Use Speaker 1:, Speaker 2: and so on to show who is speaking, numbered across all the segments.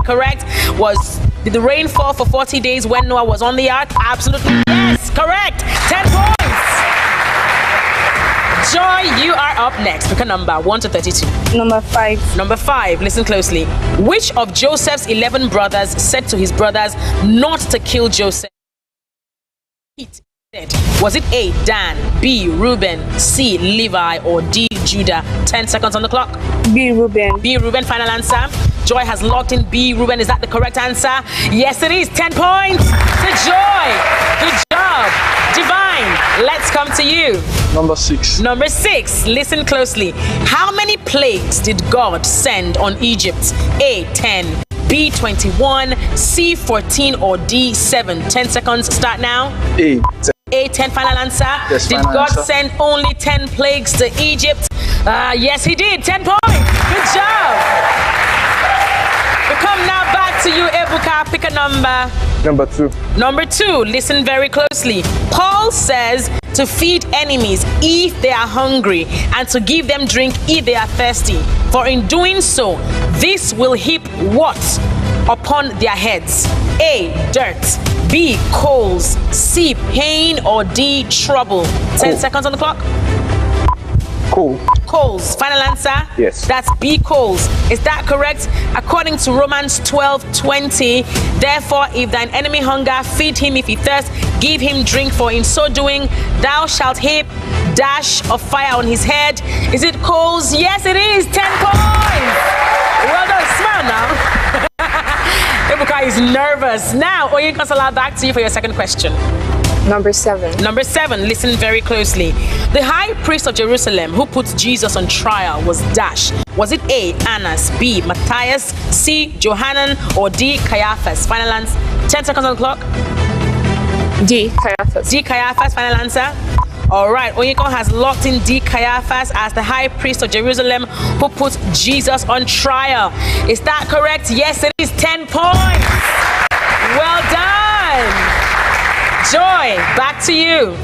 Speaker 1: correct? Did the rain fall for 40 days when Noah was on the ark? Absolutely yes, correct. 10 points. Joy, you are up next. Pick a number 1 to 32.
Speaker 2: Number 5.
Speaker 1: Number 5, listen closely. Which of Joseph's 11 brothers said to his brothers not to kill Joseph? Was it A, Dan, B, Reuben, C, Levi, or D, Judah? 10 seconds on the clock.
Speaker 2: B, Reuben.
Speaker 1: B, Reuben, final answer. Joy has locked in B, Reuben. Is that the correct answer? Yes, it is. 10 points to Joy. Good job. Divine, let's come to you.
Speaker 3: Number 6.
Speaker 1: Number 6, listen closely. How many plagues did God send on Egypt? A, 10, B, 21, C, 14, or D, 7? 10 seconds, start now.
Speaker 3: A.
Speaker 1: A, 10, final answer.
Speaker 3: Yes,
Speaker 1: did
Speaker 3: final
Speaker 1: God
Speaker 3: answer.
Speaker 1: send only 10 plagues to Egypt? Yes, he did. 10 points. Good job. We come now back to you, Ebuka. Pick a number.
Speaker 3: Number 2.
Speaker 1: Number 2, listen very closely. Paul says to feed enemies if they are hungry and to give them drink if they are thirsty. For in doing so, this will heap what upon their heads? A, dirt. B, coals. C, pain. Or D, trouble? 10 seconds on the clock.
Speaker 3: Cool.
Speaker 1: Coals. Final answer?
Speaker 3: Yes.
Speaker 1: That's B, coals. Is that correct? According to Romans 12:20, therefore, if thine enemy hunger, feed him. If he thirst, give him drink. For in so doing, thou shalt heap dash of fire on his head. Is it coals? Yes, it is. 10 points. Well done. Smile now. Ebuka is nervous. Now, Oyin Kansala, back to you for your second question.
Speaker 2: Number 7.
Speaker 1: Number 7, listen very closely. The high priest of Jerusalem who put Jesus on trial was dash. Was it A, Annas, B, Matthias, C, Johanan, or D, Caiaphas? Final answer. 10 seconds on the clock.
Speaker 2: D, Caiaphas.
Speaker 1: D, Caiaphas, final answer. All right, Onyeko has locked in D, Caiaphas as the high priest of Jerusalem who put Jesus on trial. Is that correct? Yes, it is. 10 points. Well done. Joy, back to you.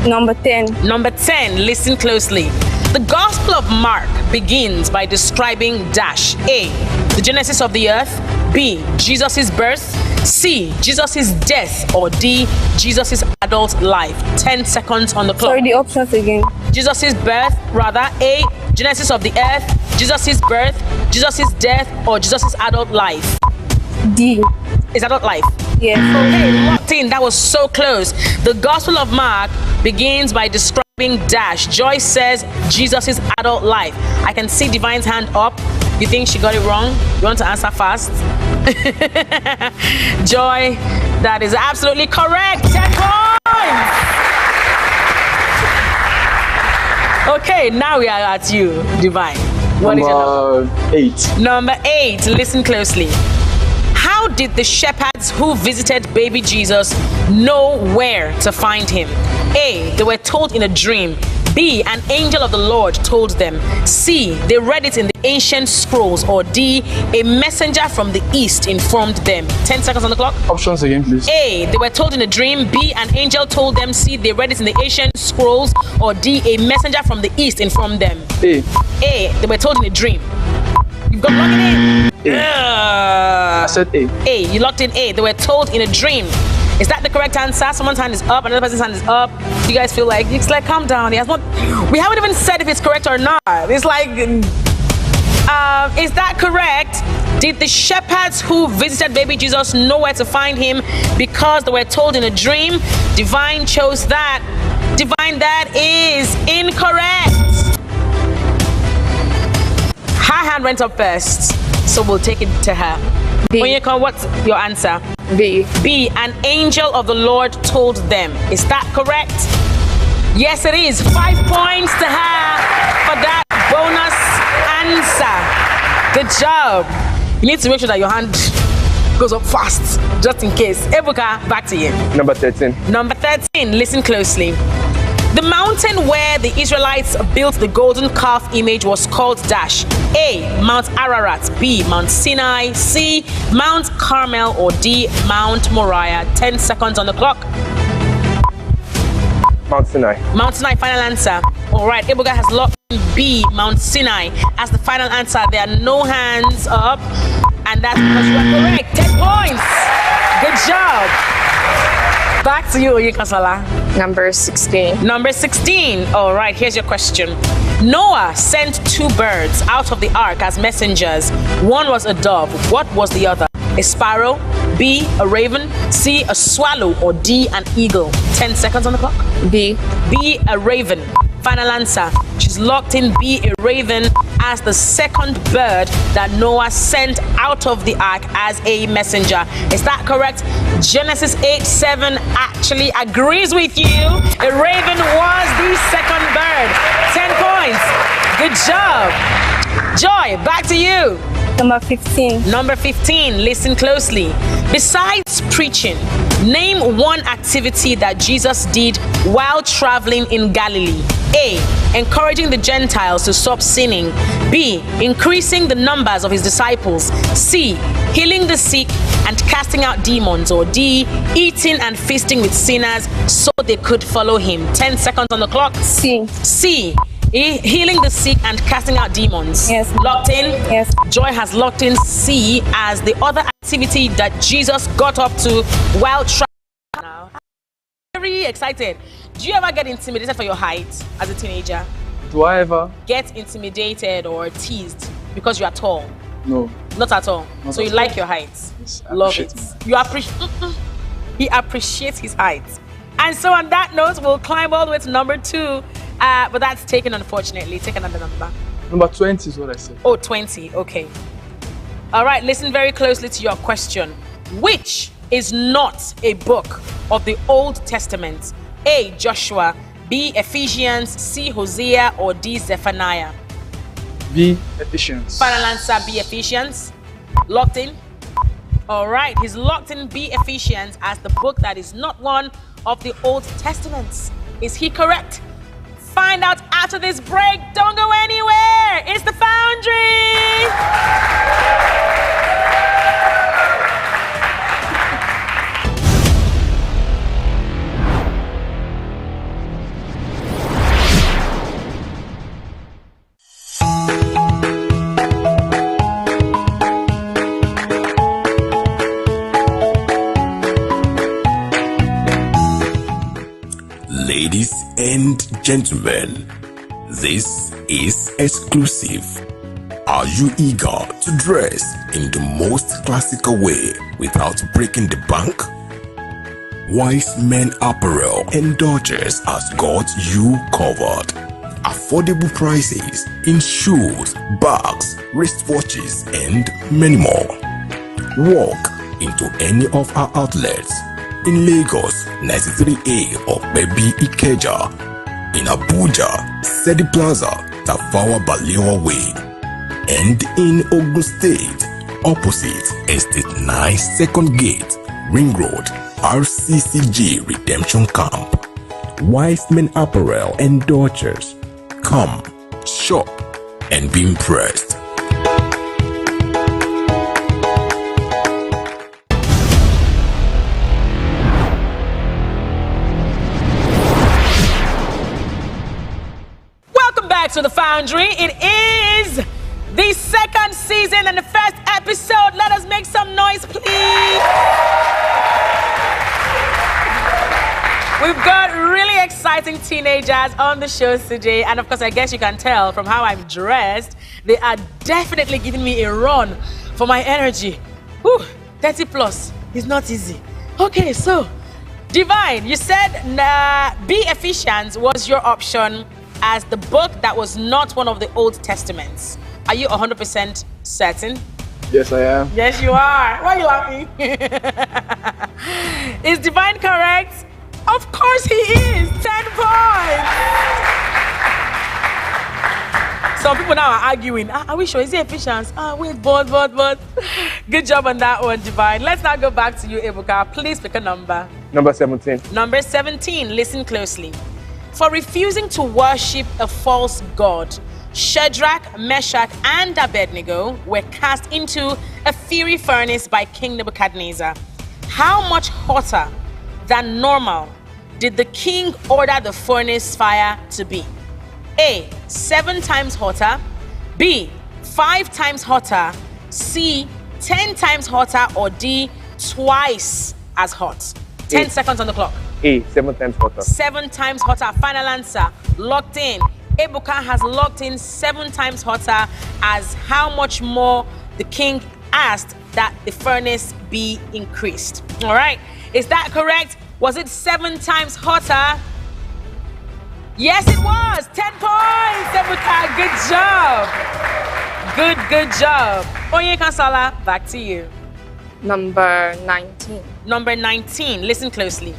Speaker 2: Number 10.
Speaker 1: Number 10, listen closely. The Gospel of Mark begins by describing dash. A, the genesis of the earth. B, Jesus' birth. C, Jesus' death. Or D, Jesus' adult life. 10 seconds on the clock.
Speaker 2: Sorry, the options again.
Speaker 1: Jesus' birth, rather. A, genesis of the earth. Jesus' birth. Jesus' death. Or Jesus' adult life.
Speaker 2: D.
Speaker 1: Is adult life?
Speaker 2: Yes.
Speaker 1: Okay, locked in. That was so close. The Gospel of Mark begins by describing dash. Joyce says Jesus' adult life. I can see Divine's hand up. You think she got it wrong? You want to answer fast? Joy, that is absolutely correct. 10 points. Okay, now we are at you, Divine. What is your
Speaker 3: number 8.
Speaker 1: Number 8. Listen closely. How did the shepherds who visited baby Jesus know where to find him? A, they were told in a dream. B, an angel of the Lord told them. C, they read it in the ancient scrolls. Or D, a messenger from the east informed them. 10 seconds on the clock.
Speaker 3: Options again, please.
Speaker 1: A, they were told in a dream. B, an angel told them. C, they read it in the ancient scrolls. Or D, a messenger from the east informed them.
Speaker 3: A.
Speaker 1: A, they were told in a dream. You've got locked in.
Speaker 3: I said A.
Speaker 1: A, you locked in A. They were told in a dream. Is that the correct answer? Someone's hand is up, another person's hand is up. You guys feel like, it's like, calm down. He has not, we haven't even said if it's correct or not. It's like, is that correct? Did the shepherds who visited baby Jesus know where to find him because they were told in a dream? Divine chose that. Divine, that is incorrect. Her hand went up first, so we'll take it to her.
Speaker 2: B.
Speaker 1: Onyeka, what's your answer?
Speaker 2: B.
Speaker 1: B, an angel of the Lord told them. Is that correct? Yes, it is. 5 points to her for that bonus answer. Good job. You need to make sure that your hand goes up fast, just in case. Ebuka, back to you.
Speaker 3: Number 13.
Speaker 1: Number 13, listen closely. The mountain where the Israelites built the golden calf image was called dash. A, Mount Ararat. B, Mount Sinai. C, Mount Carmel. Or D, Mount Moriah. 10 seconds on the clock.
Speaker 3: Mount Sinai.
Speaker 1: Mount Sinai, final answer. All right, Ebuka has locked in B, Mount Sinai, as the final answer. There are no hands up. And that's because you are correct. 10 points. Good job. Back to you, Oyinkansola.
Speaker 2: Number 16.
Speaker 1: Number 16. All right, here's your question. Noah sent 2 birds out of the ark as messengers. One was a dove. What was the other? A sparrow, B, a raven, C, a swallow, or D, an eagle? 10 seconds on the clock.
Speaker 2: B.
Speaker 1: B, a raven. Final answer. She's locked in B, a raven, as the second bird that Noah sent out of the ark as a messenger. Is that correct? Genesis 8:7 actually agrees with you. A raven was the second bird. 10 points. Good job. Joy, back to you.
Speaker 2: Number 15.
Speaker 1: Number 15, listen closely. Besides preaching, name one activity that Jesus did while traveling in Galilee. A, encouraging the Gentiles to stop sinning. B, increasing the numbers of his disciples. C, healing the sick and casting out demons. Or D, eating and feasting with sinners so they could follow him. 10 seconds on the clock.
Speaker 2: C.
Speaker 1: C, healing the sick and casting out demons.
Speaker 2: Yes.
Speaker 1: Locked in?
Speaker 2: Yes.
Speaker 1: Joy has locked in C as the other activity that Jesus got up to while traveling. Now, very excited. Do you ever get intimidated for your height as a teenager?
Speaker 3: Do I ever?
Speaker 1: Get intimidated or teased because you are tall?
Speaker 3: No.
Speaker 1: Not at all.
Speaker 3: Not
Speaker 1: so you
Speaker 3: at all.
Speaker 1: like your height?
Speaker 3: Yes, I
Speaker 1: Love
Speaker 3: appreciate
Speaker 1: it. You appreciate. He appreciates his height. And so on that note, we'll climb all the way to number 2. But that's taken, unfortunately. Take another number.
Speaker 3: Number 20 is what I said.
Speaker 1: Oh, 20. Okay. All right. Listen very closely to your question. Which is not a book of the Old Testament? A, Joshua, B, Ephesians, C, Hosea, or D, Zephaniah?
Speaker 3: B, Ephesians.
Speaker 1: Final answer, B, Ephesians. Locked in? All right. He's locked in B, Ephesians as the book that is not one of the Old Testaments. Is he correct? Find out after this break. Don't go anywhere. It's the Foundry.
Speaker 4: Ladies and gentlemen, this is exclusive. Are you eager to dress in the most classical way without breaking the bank? Wise Men Apparel indulges has got you covered. Affordable prices in shoes, bags, wristwatches, and many more. Walk into any of our outlets in Lagos, 93A of Baby Ikeja, in Abuja, Sedi Plaza, Tafawa Balewa Way, and in Ogun State, opposite Estate 9 Second Gate, Ring Road, RCCG Redemption Camp. Wise Men Apparel and Daughters. Come, shop, and be impressed.
Speaker 1: To the Foundry. It is the second season and the first episode. Let us make some noise, please. We've got really exciting teenagers on the show today, and of course, I guess you can tell from how I'm dressed, they are definitely giving me a run for my energy. Whew, 30 plus is not easy. Okay, so Divine, you said B, Ephesians was your option as the book that was not one of the Old Testaments. Are you 100% certain?
Speaker 3: Yes, I am.
Speaker 1: Yes, you are. Why are you laughing? Is Divine correct? Of course he is. 10 points. Some people now are arguing. Are we sure? Is it Ephesians? Wait, but. Good job on that one, Divine. Let's now go back to you, Ebuka. Please pick a number.
Speaker 3: Number 17.
Speaker 1: Number 17. Listen closely. For refusing to worship a false god, Shadrach, Meshach, and Abednego were cast into a fiery furnace by King Nebuchadnezzar. How much hotter than normal did the king order the furnace fire to be? A, 7 times hotter. B, 5 times hotter. C, 10 times hotter, or D, twice as hot? 10 seconds on the clock.
Speaker 3: A, 7 times hotter.
Speaker 1: 7 times hotter. Final answer. Locked in. Ebuka has locked in 7 times hotter as how much more the king asked that the furnace be increased. All right. Is that correct? Was it 7 times hotter? Yes, it was. 10 points, Ebuka. Good job. Good job. Onye Kansala, back to you.
Speaker 2: Number 19.
Speaker 1: Number 19. Listen closely.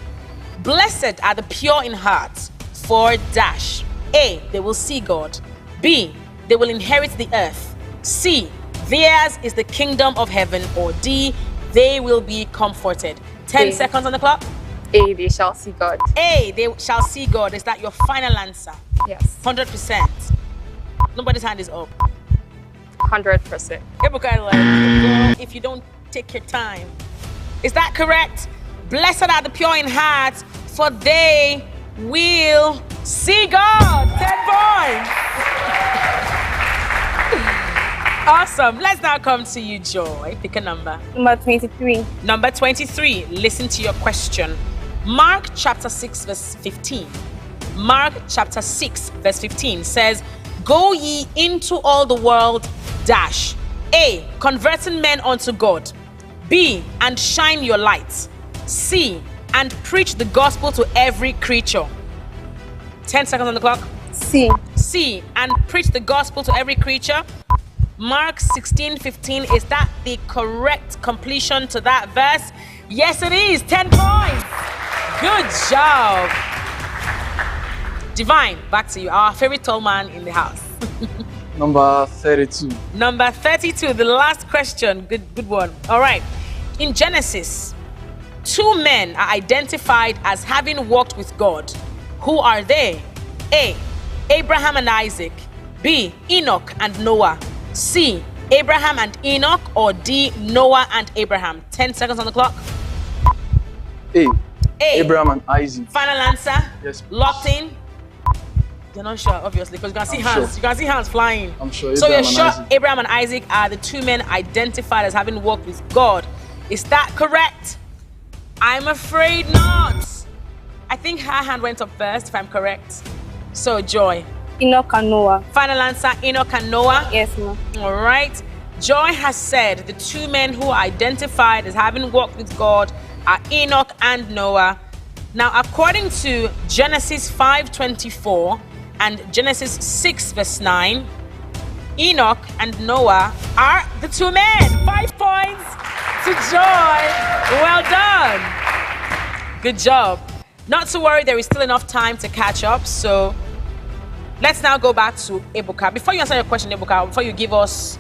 Speaker 1: Blessed are the pure in heart, for dash. A, they will see God. B, they will inherit the earth. C, theirs is the kingdom of heaven. Or D, they will be comforted. 10 seconds on the clock.
Speaker 2: A, they shall see God.
Speaker 1: A, they shall see God. Is that your final answer?
Speaker 2: Yes.
Speaker 1: 100%. Nobody's hand is up.
Speaker 2: 100%.
Speaker 1: Ebuka is like, girl, if you don't take your time. Is that correct? Blessed are the pure in heart, for they will see God. 10 points. Awesome. Let's now come to you, Joy. Pick a number.
Speaker 2: Number 23.
Speaker 1: Number 23. Listen to your question. Mark chapter 6 verse 15. Mark chapter 6 verse 15 says, go ye into all the world, dash. A, converting men unto God. B, and shine your light. C, and preach the gospel to every creature. 10 seconds on the clock.
Speaker 2: C.
Speaker 1: C, and preach the gospel to every creature. Mark 16:15, is that the correct completion to that verse? Yes, it is. 10 points. Good job. Divine, back to you. Our favorite tall man in the house.
Speaker 3: Number 32.
Speaker 1: Number 32, the last question. Good one. All right. In Genesis, 2 men are identified as having walked with God. Who are they? A, Abraham and Isaac. B, Enoch and Noah. C, Abraham and Enoch. Or D, Noah and Abraham. 10 seconds on the clock.
Speaker 3: A,
Speaker 1: A,
Speaker 3: Abraham and Isaac.
Speaker 1: final answer?
Speaker 3: Yes, please.
Speaker 1: Locked in? You're not sure, obviously, because you can see hands.
Speaker 3: Sure.
Speaker 1: You can see hands flying.
Speaker 3: I'm sure.
Speaker 1: So you're
Speaker 3: Abraham
Speaker 1: sure
Speaker 3: and Isaac.
Speaker 1: Abraham and Isaac are the 2 men identified as having walked with God. Is that correct? I'm afraid not. I think her hand went up first, if I'm correct. So, Joy.
Speaker 2: Enoch and Noah.
Speaker 1: Final answer, Enoch and Noah.
Speaker 2: Yes, ma'am.
Speaker 1: All right. Joy has said the 2 men who are identified as having walked with God are Enoch and Noah. Now, according to Genesis 5:24 and Genesis 6 verse 9, Enoch and Noah are the 2 men. 5 points to Joy. Well done. Good job. Not to worry, there is still enough time to catch up. So let's now go back to Ebuka. Before you answer your question, Ebuka, before you give us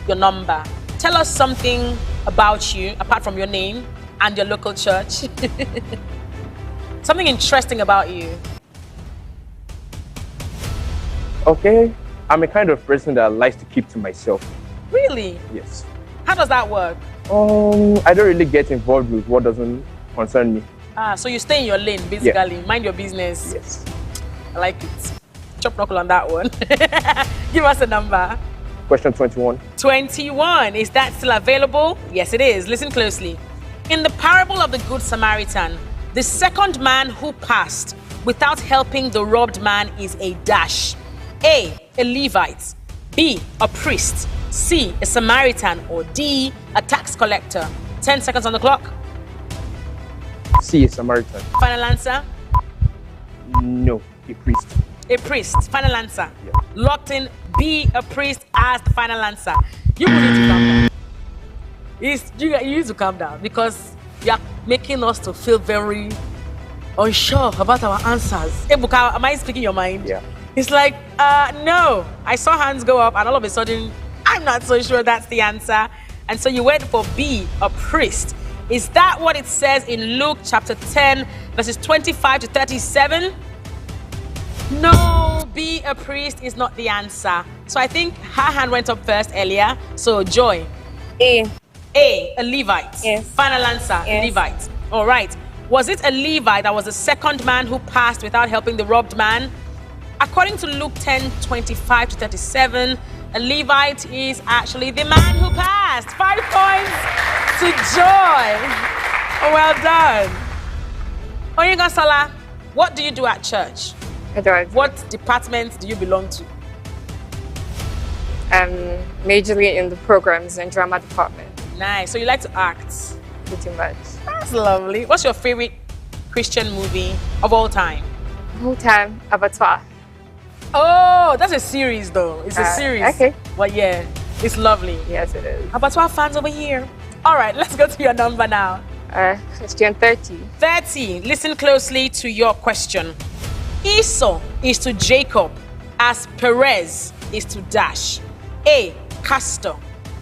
Speaker 1: your number, tell us something about you, apart from your name and your local church. Something interesting about you.
Speaker 3: Okay. I'm a kind of person that likes to keep to myself.
Speaker 1: Really?
Speaker 3: Yes.
Speaker 1: How does that work?
Speaker 3: I don't really get involved with what doesn't concern me.
Speaker 1: So you stay in your lane, basically. Yeah. Mind your business.
Speaker 3: Yes.
Speaker 1: I like it. Chop knuckle on that one. Give us a number.
Speaker 3: Question 21.
Speaker 1: 21. Is that still available? Yes, it is. Listen closely. In the parable of the Good Samaritan, the second man who passed without helping the robbed man is a dash. A, a Levite. B, a priest. C, a Samaritan. Or D, a tax collector. 10 seconds on the clock.
Speaker 3: C, a Samaritan.
Speaker 1: Final answer?
Speaker 3: No, a priest.
Speaker 1: A priest. Final answer.
Speaker 3: Yeah.
Speaker 1: Locked in. B, a priest as the final answer. You will need to calm down. You need to calm down because you are making us to feel very unsure about our answers. Ebuka, am I speaking your mind?
Speaker 3: Yeah.
Speaker 1: It's like, no. I saw hands go up and all of a sudden, I'm not so sure that's the answer. And so you went for B, a priest. Is that what it says in Luke chapter 10, verses 25 to 37? No, be a priest is not the answer. So I think her hand went up first earlier. So Joy.
Speaker 2: A.
Speaker 1: A, a Levite.
Speaker 2: Yes.
Speaker 1: Final answer,
Speaker 2: yes.
Speaker 1: Levite. All right. Was it a Levite that was the second man who passed without helping the robbed man? According to Luke 10, 25 to 37, a Levite is actually the man who passed. last. 5 points to Joy. Oh, well done. Onyinkansola, what do you do at church?
Speaker 2: I drive.
Speaker 1: What department do you belong to?
Speaker 2: Majorly in the programs and drama department.
Speaker 1: Nice. So you like to act?
Speaker 2: Pretty much.
Speaker 1: That's lovely. What's your favorite Christian movie of all time?
Speaker 2: Whole time, Abattoir.
Speaker 1: Oh, that's a series though. It's a series.
Speaker 2: Okay.
Speaker 1: But yeah, it's lovely.
Speaker 2: Yes, it is.
Speaker 1: Abattoir fans over here. All right, let's go to your number now.
Speaker 2: Question 30.
Speaker 1: 30. Listen closely to your question. Esau is to Jacob as Perez is to Dash. A. Castor.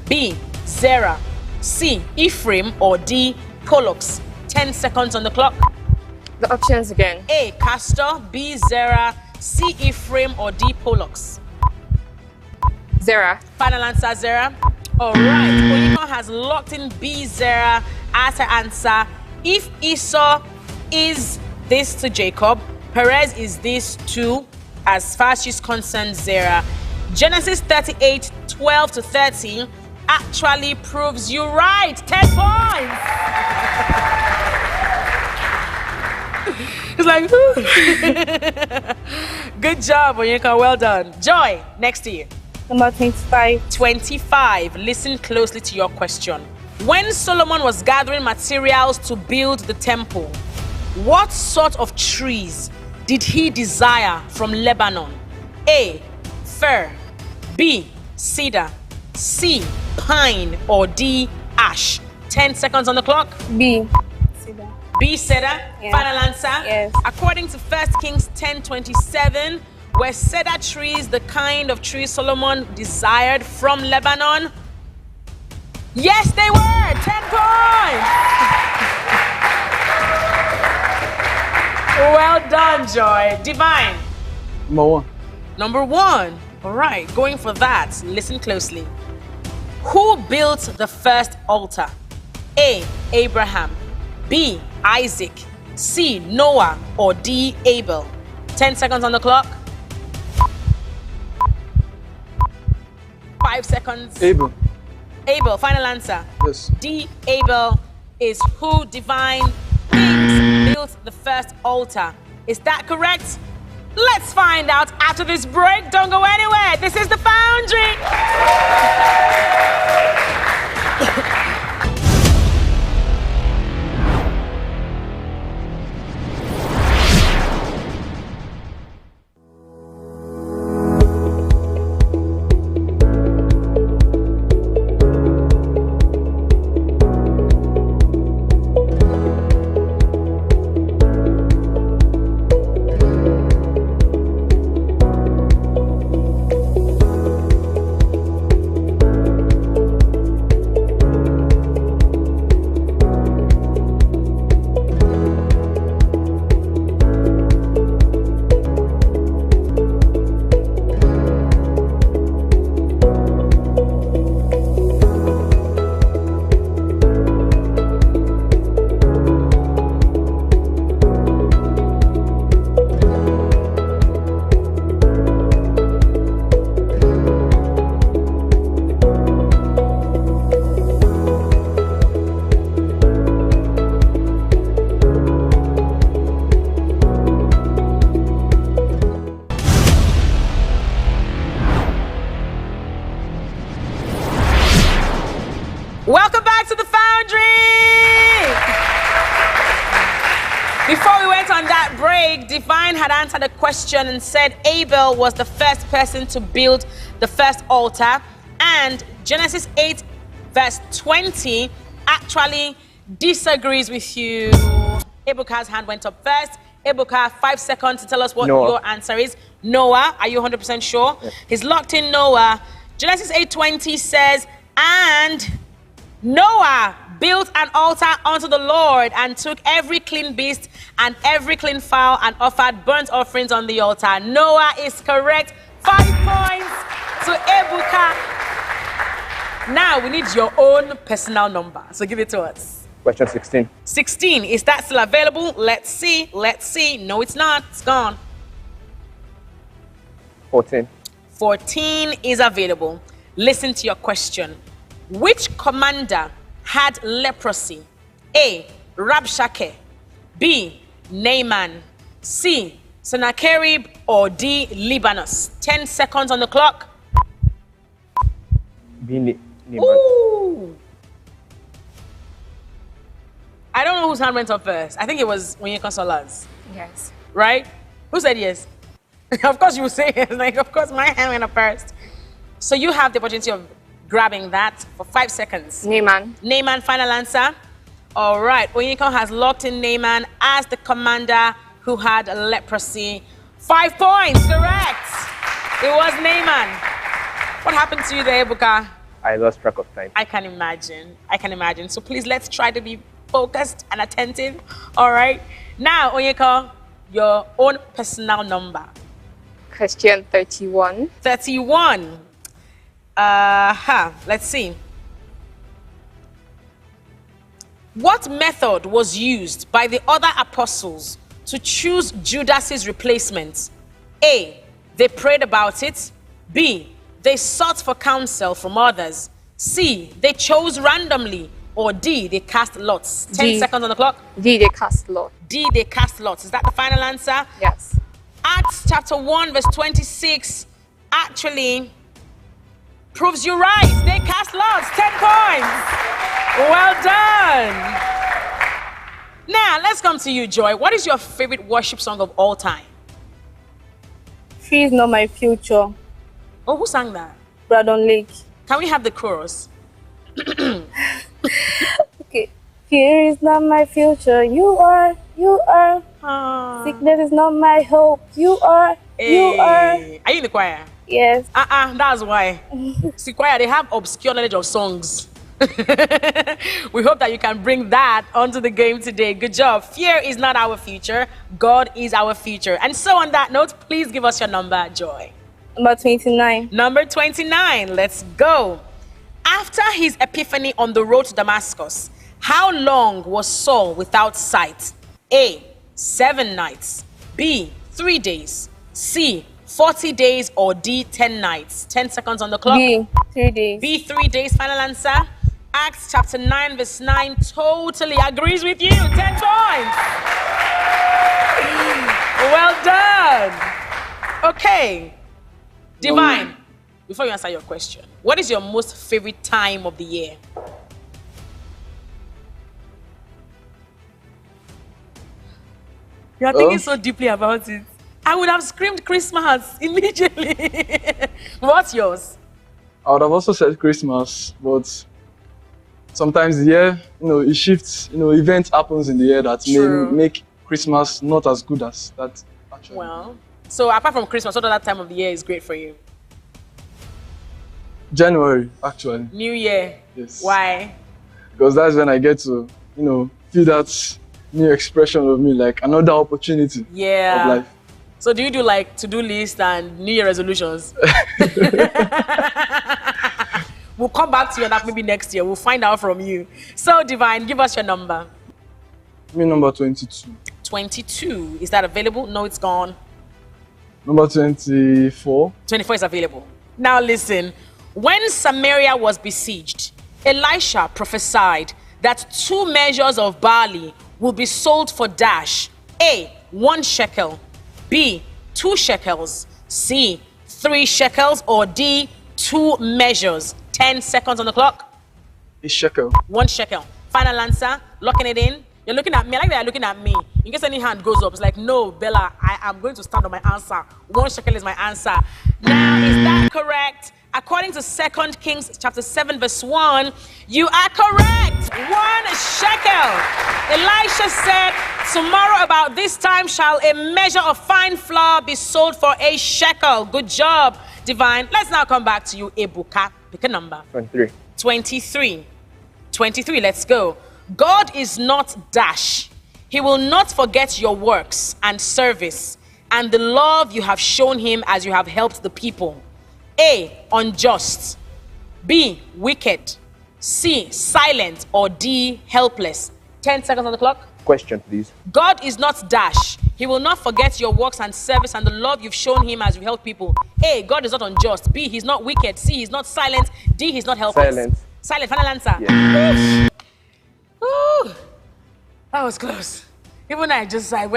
Speaker 1: B. Zerah. C. Ephraim or D. Pollux. 10 seconds on the clock.
Speaker 2: The options again.
Speaker 1: A. Castor. B. Zerah. C. Ephraim or D. Pollux.
Speaker 2: Zerah.
Speaker 1: Final answer, Zerah. All right. Onyinkan has locked in B. Zerah as her answer. If Esau is this to Jacob, Perez is this to, as far as she's concerned, Zerah. Genesis 38, 12 to 13 actually proves you right. 10 points. It's like, good job, Onyinkan. Well done. Joy, next to you.
Speaker 2: Number 25.
Speaker 1: 25. Listen closely to your question. When Solomon was gathering materials to build the temple, what sort of trees did he desire from Lebanon? A. Fir. B. Cedar. C. Pine or D. Ash. 10 seconds on the clock.
Speaker 2: B.
Speaker 1: B. Cedar.
Speaker 2: Yeah.
Speaker 1: Final answer.
Speaker 2: Yes.
Speaker 1: According to 1 Kings 10:27, were cedar trees the kind of trees Solomon desired from Lebanon? Yes, they were. 10 points. Well done, Joy. Divine.
Speaker 3: Number 1.
Speaker 1: Number 1. All right, going for that. Listen closely. Who built the first altar? A. Abraham. B. Isaac. C. Noah or D. Abel. 10 seconds on the clock. 5 seconds.
Speaker 3: Abel.
Speaker 1: Abel, final answer.
Speaker 3: Yes.
Speaker 1: D. Abel is who Divine thinks built the first altar. Is that correct? Let's find out after this break. Don't go anywhere. This is the Foundry. Welcome back to the Foundry! Before we went on that break, Divine had answered a question and said Abel was the first person to build the first altar. And Genesis 8, verse 20 actually disagrees with you. Ebuka's hand went up first. Ebuka, 5 seconds to tell us what your answer is. Noah, are you 100% sure?
Speaker 3: Yes.
Speaker 1: He's locked in Noah. Genesis 8:20 says, and Noah built an altar unto the Lord and took every clean beast and every clean fowl and offered burnt offerings on the altar. Noah is correct. 5 points to Ebuka. Now we need your own personal number. So give it to us.
Speaker 3: Question 16.
Speaker 1: 16. Is that still available? Let's see. Let's see. No, it's not. It's gone.
Speaker 3: 14.
Speaker 1: 14 is available. Listen to your question. Which commander had leprosy? A. Rabshakeh. B. Naaman. C. Sennacherib. Or D. Libanus. 10 seconds on the clock.
Speaker 3: B. Naaman.
Speaker 1: Ooh. I don't know whose hand went up first. I think it was Onyeka Sola's.
Speaker 2: Yes.
Speaker 1: Right? Who said yes? Of course you will say yes. Like, of course my hand went up first. So you have the opportunity of grabbing that for 5 seconds.
Speaker 2: Naaman.
Speaker 1: Naaman, final answer. All right. Onyeka has locked in Naaman as the commander who had leprosy. 5 points. Correct. It was Naaman. What happened to you there, Ebuka?
Speaker 3: I lost track of time.
Speaker 1: I can imagine. I can imagine. So please, let's try to be focused and attentive. All right. Now, Onyeka, your own personal number.
Speaker 2: Question 31.
Speaker 1: 31. Let's see. What method was used by the other apostles to choose Judas's replacement? A. They prayed about it. B. They sought for counsel from others. C. They chose randomly. Or D. They cast lots. 10 seconds on the clock.
Speaker 2: D. They cast lot.
Speaker 1: D. They cast lots. Is that the final answer?
Speaker 2: Yes.
Speaker 1: Acts chapter 1 verse 26 actually proves you right. They cast lots. 10 points. Well done. Now, let's come to you, Joy. What is your favorite worship song of all time?
Speaker 5: Fear is not my future.
Speaker 1: Oh, who sang that?
Speaker 5: Brandon Lake.
Speaker 1: Can we have the chorus?
Speaker 5: Okay. Fear is not my future. You are.
Speaker 1: Ah.
Speaker 5: Sickness is not my hope. You are.
Speaker 1: Are you in the choir?
Speaker 5: Yes.
Speaker 1: That's why. See, choir, they have obscure knowledge of songs. We hope that you can bring that onto the game today. Good job. Fear is not our future. God is our future. And so on that note, please give us your number, Joy.
Speaker 5: Number 29.
Speaker 1: Number 29. Let's go. After his epiphany on the road to Damascus, how long was Saul without sight? A. 7 nights. B. 3 days. C. 40 days. Or D. 10 nights. 10 seconds on the clock.
Speaker 5: B. 3 days.
Speaker 1: B. 3 days. Final answer. Acts chapter 9 verse 9 totally agrees with you. 10 points. Well done. Okay. Divine, before you answer your question, what is your most favorite time of the year? You are thinking so deeply about it. I would have screamed Christmas immediately. What's yours?
Speaker 6: I would have also said Christmas, but sometimes the year, it shifts. Events happens in the year that
Speaker 1: True.
Speaker 6: may make Christmas not as good as that actually.
Speaker 1: Well, so apart from Christmas, what other time of the year is great for you?
Speaker 6: January, actually.
Speaker 1: New Year.
Speaker 6: Yes.
Speaker 1: Why?
Speaker 6: Because that's when I get to, feel that new expression of me, like another opportunity
Speaker 1: Yeah.
Speaker 6: of life.
Speaker 1: So do you do like to-do list and New Year resolutions? We'll come back to you on that maybe next year. We'll find out from you. So Divine, give us your number.
Speaker 6: Me number 22.
Speaker 1: 22. Is that available? No, it's gone.
Speaker 6: Number 24.
Speaker 1: 24 is available. Now listen. When Samaria was besieged, Elisha prophesied that 2 measures of barley will be sold for dash. A. 1 shekel. B. 2 shekels. C. 3 shekels. Or D. 2 measures. 10 seconds on the clock.
Speaker 6: A shekel.
Speaker 1: 1 shekel. Final answer. Locking it in. You're looking at me. I like that you're looking at me. In case any hand goes up, it's like, no, Bella, I am going to stand on my answer. 1 shekel is my answer. Now, is that correct? According to 2 Kings chapter 7 verse 1, you are correct. 1 shekel. Elisha said, tomorrow about this time shall a measure of fine flour be sold for a shekel. Good job, Divine. Let's now come back to you, Ebuka. Pick a number.
Speaker 3: 23.
Speaker 1: 23. 23, let's go. God is not dash. He will not forget your works and service and the love you have shown him as you have helped the people. A. Unjust. B. Wicked. C. Silent. Or D. Helpless. 10 seconds on the clock.
Speaker 3: Question, please.
Speaker 1: God is not dash. He will not forget your works and service and the love you've shown him as you help people. A. God is not unjust. B. He's not wicked. C. He's not silent. D. He's not helpless.
Speaker 3: Silent.
Speaker 1: Silent, final answer.
Speaker 3: Yes.
Speaker 1: Ooh, that was close. Even when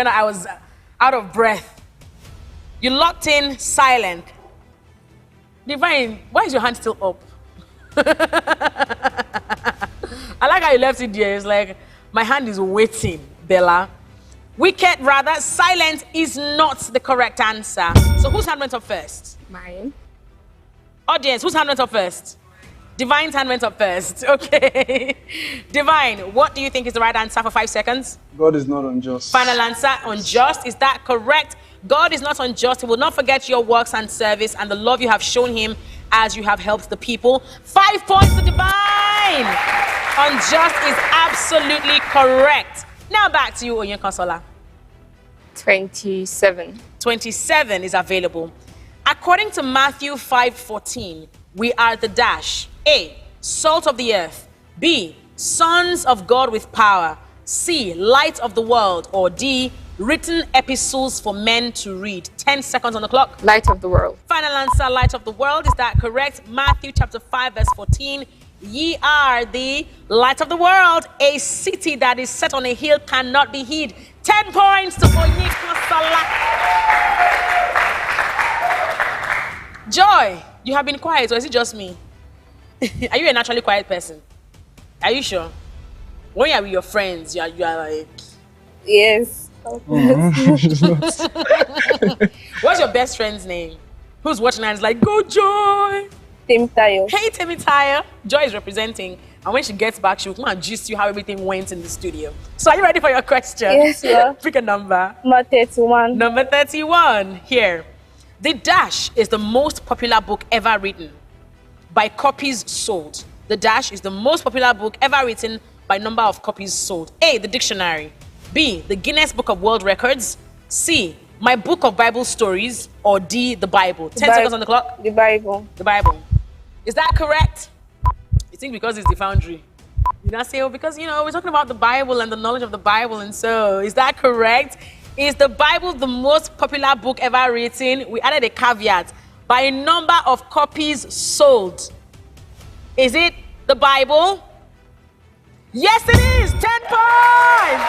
Speaker 1: I was out of breath. You locked in silent. Divine, why is your hand still up? I like how you left it there. It's like, my hand is waiting, Bella. Wicked, rather, silent is not the correct answer. So whose hand went up first?
Speaker 2: Mine.
Speaker 1: Audience, whose hand went up first? Divine's hand went up first. Okay. Divine, what do you think is the right answer for 5 seconds?
Speaker 6: God is not unjust.
Speaker 1: Final answer, unjust. Is that correct? God is not unjust. He will not forget your works and service and the love you have shown him as you have helped the people. 5 points to Divine. Unjust is absolutely correct. Now back to you, Onyekonsola.
Speaker 2: 27.
Speaker 1: 27 is available. According to Matthew 5:14, we are the dash. A, salt of the earth. B, sons of God with power. C, light of the world. Or D, written epistles for men to read. 10 seconds on the clock.
Speaker 2: Light of the world.
Speaker 1: Final answer, light of the world. Is that correct? Matthew chapter 5 verse 14. Ye are the light of the world. A city that is set on a hill cannot be hid. 10 points to Onyekonsola. Joy, you have been quiet, or is it just me? Are you a naturally quiet person? Are you sure? When you are with your friends, you are like...
Speaker 5: Yes.
Speaker 1: What's your best friend's name? Who's watching and is like, go Joy!
Speaker 5: Tayo.
Speaker 1: Hey, Tayo. Joy is representing. And when she gets back, she'll come and gist you how everything went in the studio. So are you ready for your question?
Speaker 5: Yes, yeah.
Speaker 1: Pick a number.
Speaker 5: Number 31.
Speaker 1: Number 31. Here. The Dash is the most popular book ever written by copies sold. The Dash is the most popular book ever written by number of copies sold. A, the dictionary. B, the Guinness Book of World Records. C, my book of Bible stories. Or D, the Bible. 10 seconds on the clock.
Speaker 5: The Bible.
Speaker 1: The Bible. Is that correct? You think because it's the Foundry? You not say, oh, because, you know, we're talking about the Bible and the knowledge of the Bible, and so, is that correct? Is the Bible the most popular book ever written? We added a caveat. By number of copies sold. Is it the Bible? Yes, it is. 10 points.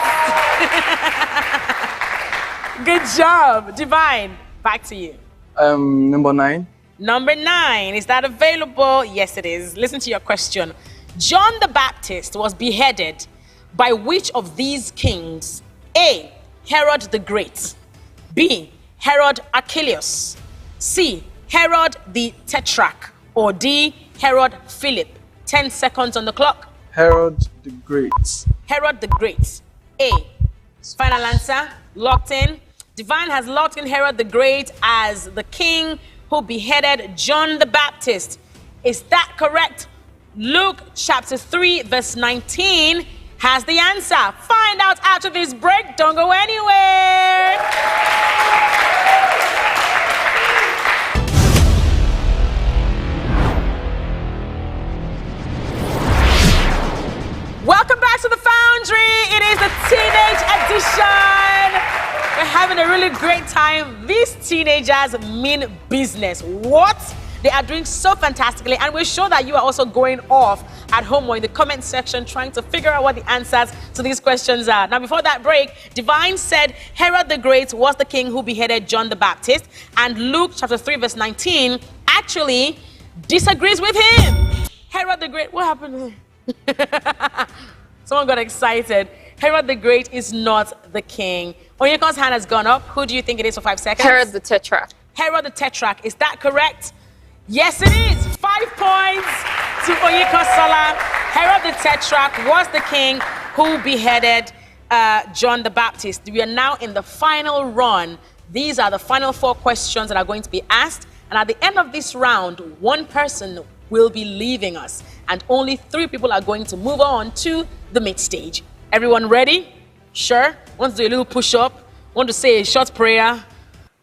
Speaker 1: Good job. Divine, back to you.
Speaker 6: Number 9.
Speaker 1: Number 9, is that available? Yes, it is. Listen to your question. John the Baptist was beheaded by which of these kings? A, Herod the Great. B, Herod Archelaus. C, Herod the Tetrarch. Or D, Herod Philip. 10 seconds on the clock.
Speaker 6: Herod the Great.
Speaker 1: Herod the Great. A, final answer, locked in. Divine has locked in Herod the Great as the king who beheaded John the Baptist. Is that correct? Luke chapter 3 verse 19 has the answer. Find out after this break. Don't go anywhere. Welcome back to the Foundry. It is the teenage edition. We're having a really great time. These teenagers mean business. What? They are doing so fantastically, and we're sure that you are also going off at home or in the comment section trying to figure out what the answers to these questions are. Now, before that break, Divine said Herod the Great was the king who beheaded John the Baptist, and Luke chapter 3 verse 19 actually disagrees with him. Herod the Great, what happened to him? Someone got excited. Herod the Great is not the king. Onyekon's hand has gone up. Who do you think it is for 5 seconds?
Speaker 2: Herod the Tetrarch.
Speaker 1: Herod the Tetrarch. Is that correct? Yes, it is. 5 points to Onyekonsola. Herod the Tetrarch was the king who beheaded John the Baptist. We are now in the final run. These are the final 4 questions that are going to be asked. And at the end of this round, 1 person will be leaving us. And only 3 people are going to move on to the mid stage. Everyone ready? Sure? Want to do a little push-up? Want to say a short prayer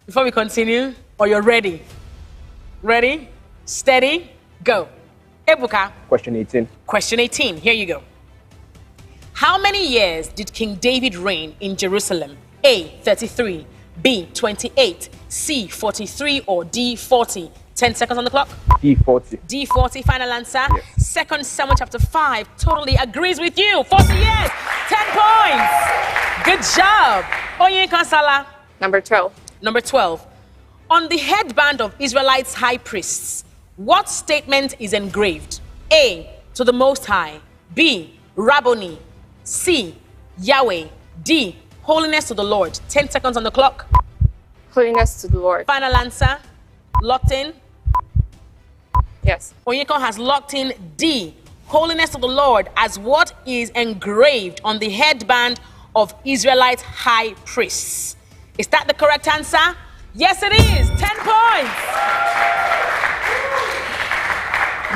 Speaker 1: before we continue? Or you're ready? Ready? Steady? Go. Ebuka.
Speaker 3: Question 18.
Speaker 1: Question 18. Here you go. How many years did King David reign in Jerusalem? A, 33. B, 28. C, 43. Or D, 40. 10 seconds on the clock.
Speaker 3: D40.
Speaker 1: D40, final answer.
Speaker 3: Yes.
Speaker 1: 2 Samuel chapter 5 totally agrees with you. 40 years, 10 points. Good job. Onyeka Sala.
Speaker 2: Number 12.
Speaker 1: Number 12. On the headband of Israelites' high priests, what statement is engraved? A, to the Most High. B, Rabboni. C, Yahweh. D, holiness to the Lord. 10 seconds on the clock.
Speaker 2: Holiness to the Lord.
Speaker 1: Final answer. Locked in.
Speaker 2: Yes.
Speaker 1: Onyeka has locked in D, holiness to the Lord, as what is engraved on the headband of Israelite high priests. Is that the correct answer? Yes, it is. 10 points.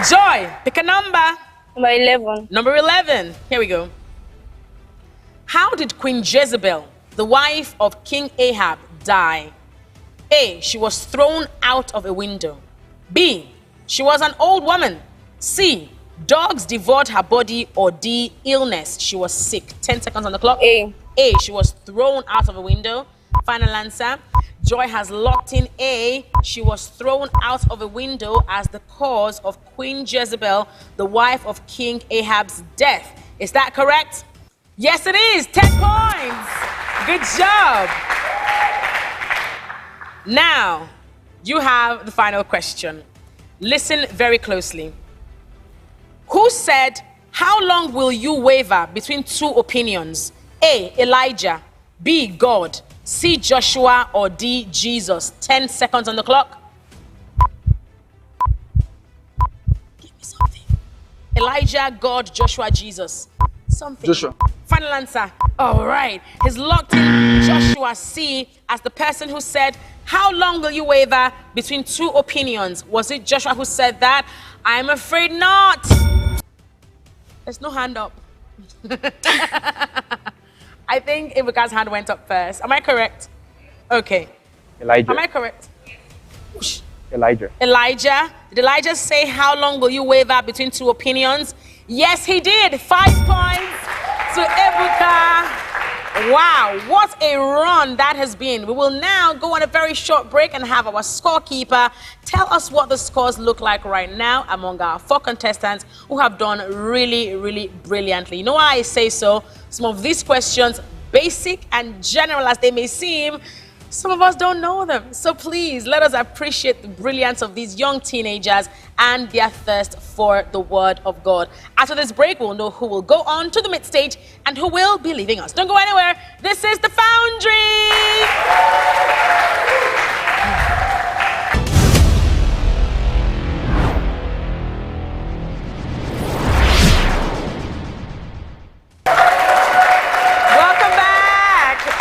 Speaker 1: Joy, pick a number.
Speaker 5: Number 11.
Speaker 1: Number 11. Here we go. How did Queen Jezebel, the wife of King Ahab, die? A, she was thrown out of a window. B, she was an old woman. C, dogs devoured her body. Or D, illness, she was sick. 10 seconds on the clock.
Speaker 5: A.
Speaker 1: A, she was thrown out of a window. Final answer. Joy has locked in A, she was thrown out of a window as the cause of Queen Jezebel, the wife of King Ahab's death. Is that correct? Yes, it is. 10 points. Good job. Now, you have the final question. Listen very closely. Who said, how long will you waver between two opinions? A, Elijah. B, God. C, Joshua. Or D, Jesus. 10 seconds on the clock. Give me something. Elijah, God, Joshua, Jesus. Something.
Speaker 6: Joshua.
Speaker 1: Final answer. All right. He's locked in Joshua C as the person who said, how long will you waver between two opinions? Was it Joshua who said that? I'm afraid not. There's no hand up. I think Ibuka's hand went up first. Am I correct? Okay.
Speaker 3: Elijah.
Speaker 1: Am I correct?
Speaker 3: Elijah.
Speaker 1: Elijah. Did Elijah say, how long will you waver between two opinions? Yes, he did. 5 points to Ibuka. Wow, what a run that has been. We will now go on a very short break and have our scorekeeper tell us what the scores look like right now among our 4 contestants who have done really, really brilliantly. You know why I say so? Some of these questions, basic and general as they may seem, some of us don't know them. So please, let us appreciate the brilliance of these young teenagers and their thirst for the Word of God. After this break, we'll know who will go on to the mid stage and who will be leaving us. Don't go anywhere. This is the Foundry.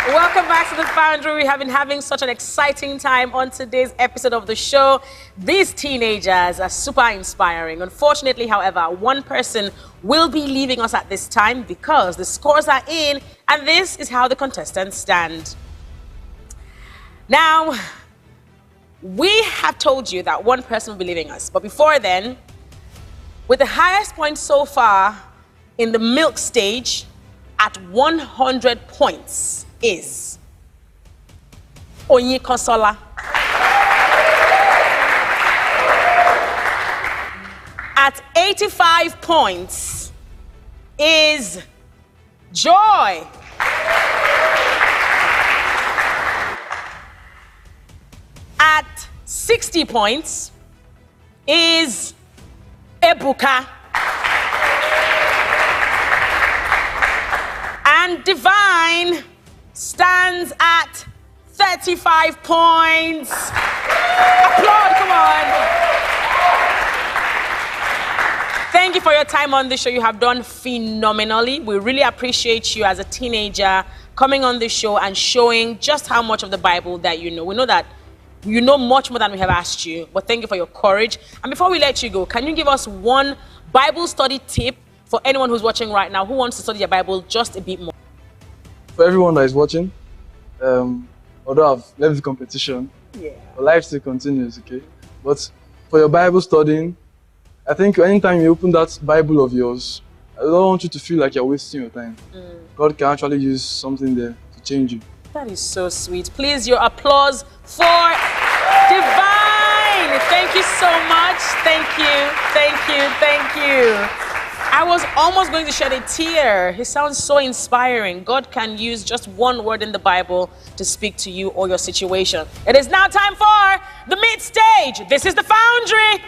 Speaker 1: Welcome back to the Foundry. We have been having such an exciting time on today's episode of the show. These teenagers are super inspiring. Unfortunately, however, one person will be leaving us at this time because the scores are in, and this is how the contestants stand. Now, we have told you that one person will be leaving us, but before then, with the highest point so far in the milk stage at 100 points, is Onyeka Sala. At 85 points is Joy. At 60 points is Ebuka. And Divine stands at 35 points. Applaud, come on. Thank you for your time on the show. You have done phenomenally. We really appreciate you as a teenager coming on the show and showing just how much of the Bible that you know. We know that you know much more than we have asked you, but thank you for your courage. And before we let you go, can you give us one Bible study tip for anyone who's watching right now who wants to study the Bible just a bit more?
Speaker 6: For everyone that is watching, although I've left the competition, life still continues, okay? But for your Bible studying, I think anytime you open that Bible of yours, I don't want you to feel like you're wasting your time. God can actually use something there to change you.
Speaker 1: That is so sweet. Please, your applause for Divine. Danny, thank you so much. Thank you, thank you, thank you. I was almost going to shed a tear. He sounds so inspiring. God can use just one word in the Bible to speak to you or your situation. It is now time for the mid stage. This is the Foundry.